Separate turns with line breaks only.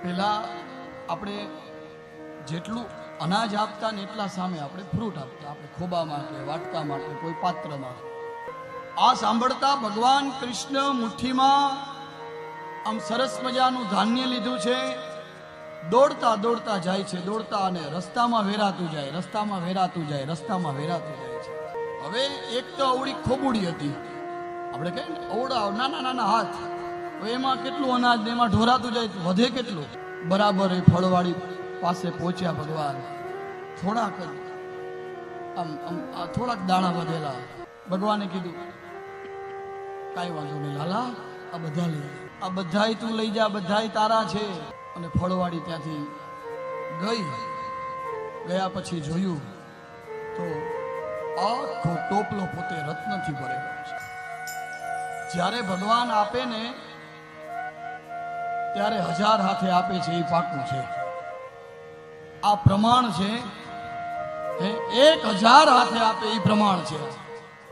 પહેલા આપણે જેટલું અનાજ આપતા ને એટલા સામે આપણે ફ્રૂટ આપતા, આપણે ખોબામાં કે વાટકામાં કે કોઈ પાત્રમાં. આ સાંભળતા ભગવાન કૃષ્ણ મુઠ્ઠીમાં આમ સરસ મજાનું ધાન્ય લીધું છે, દોડતા દોડતા જાય છે, દોડતા અને રસ્તામાં વેરાતું જાય, રસ્તામાં વેરાતું જાય, રસ્તામાં વેરાતું જાય છે. હવે એક તો અવળી ખોબુડી હતી, આપણે કહીએ ને અવડા નાના નાના હાથ, એમાં કેટલું અનાજ ને એમાં ઢોરાતું જાય, વધે કેટલું. બરાબર એ ફળવાળી પાસે પહોંચ્યા ભગવાન, થોડાક થોડાક દાણા વધેલા. ભગવાને કીધું કાંઈ વાંધો નહીં લાલા, આ બધા લઈ જા, આ બધાય તું લઈ જા, બધાય તારા છે. અને ફળવાળી ત્યાંથી ગયા પછી જોયું તો આખો ટોપલો પોતે રત્નથી ભરેલો છે. જ્યારે ભગવાન આપે ને ત્યારે 1000 હાથે આપે છે, એ પાકું છે. આ પ્રમાણ છે, 1000 હાથે આપે એ પ્રમાણ છે.